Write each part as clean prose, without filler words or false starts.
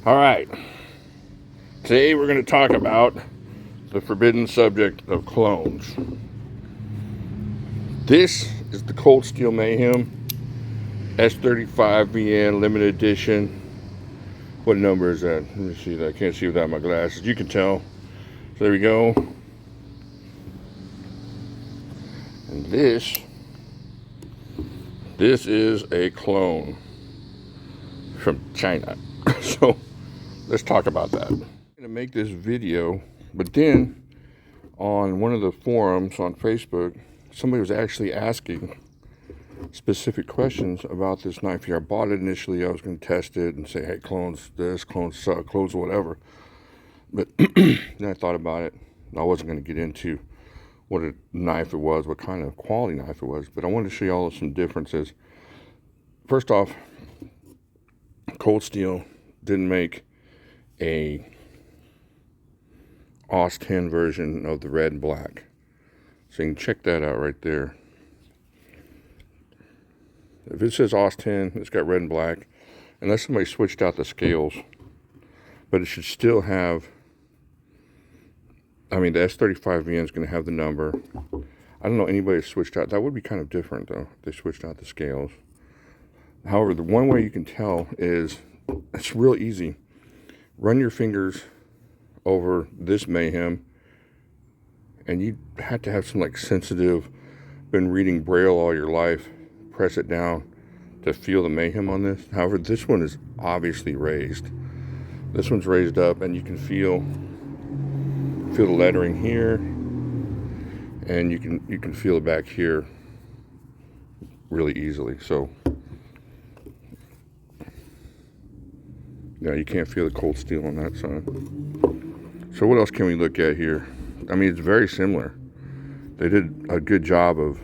All right, today we're going to talk about the forbidden subject of clones. This is the Cold Steel Mayhem S35VN limited edition. What number is that? Let me see that. I can't see without my glasses. You can tell. So there we go. And this is a clone from China. So let's talk about that. I'm gonna make this video, but then on one of the forums on Facebook, somebody was actually asking specific questions about this knife here. I bought it initially. I was going to test it and say, hey, clones this, clones suck, clones whatever. But then I thought about it. I wasn't going to get into what a knife it was, what kind of quality knife it was, but I wanted to show you all some differences. First off, Cold Steel didn't make a AUS 10 version of the red and black. So you can check that out right there. If it says AUS 10, it's got red and black, unless somebody switched out the scales. But it should still have, I mean, the S35VN is going to have the number. I don't know anybody switched out. That would be kind of different, though, if they switched out the scales. However, the one way you can tell is, it's real easy. Run your fingers over this Mayhem, and you have to have some like sensitive, been reading Braille all your life, press it down to feel the Mayhem on this. However, this one is obviously raised. This one's raised up, and you can feel the lettering here, and you can feel it back here really easily. So yeah, you can't feel the Cold Steel on that side. So what else can we look at here? I mean, it's very similar. They did a good job of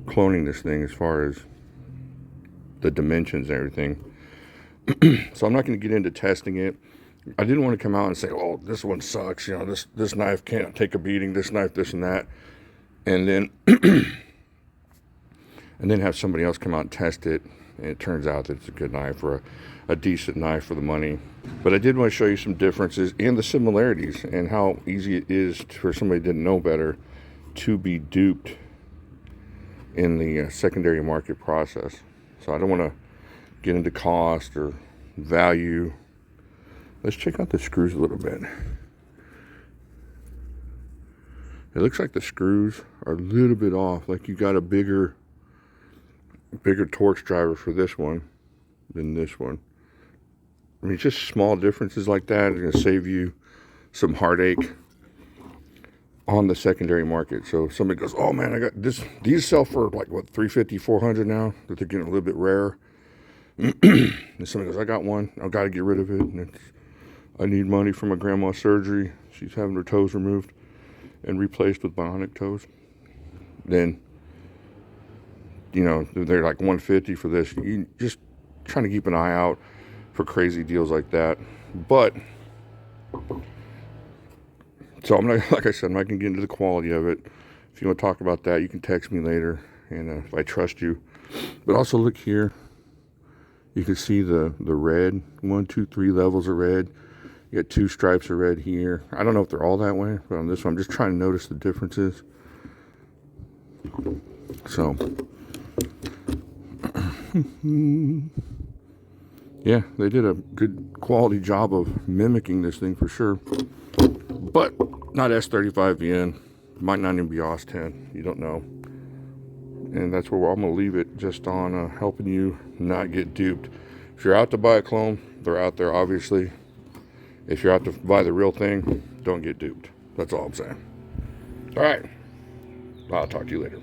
cloning this thing as far as the dimensions and everything. So I'm not going to get into testing it. I didn't want to come out and say, oh, this one sucks, you know, this knife can't take a beating, this knife, this and that, and then and then have somebody else come out and test it, and it turns out that it's a good knife, or a decent knife for the money. But I did want to show you some differences and the similarities, and how easy it is for somebody that didn't know better to be duped in the secondary market process. So I don't want to get into cost or value. Let's check out the screws a little bit. It looks like the screws are a little bit off, like you got a bigger Torx driver for this one than this one. I mean, just small differences like that are going to save you some heartache on the secondary market. So if somebody goes, oh man, I got this, these sell for like what, $350, $400 now, that they're getting a little bit rare. And somebody goes, I got one, I've got to get rid of it, and I need money for my grandma's surgery. She's having her toes removed and replaced with bionic toes. Then, you know, they're like $150 for this. You just trying to keep an eye out for crazy deals like that. But so I'm not, like I said, I'm not gonna get into the quality of it. If you want to talk about that, you can text me later, and if I trust you. But also look here, you can see the red, 1, 2, 3 levels of red. You got 2 stripes of red here. I don't know if they're all that way, but on this one, I'm just trying to notice the differences. So yeah, they did a good quality job of mimicking this thing for sure. But not S35VN, might not even be AUS 10, you don't know. And that's where I'm going to leave it, just on helping you not get duped. If you're out to buy a clone, they're out there obviously. If you're out to buy the real thing, don't get duped. That's all I'm saying. All right, I'll talk to you later.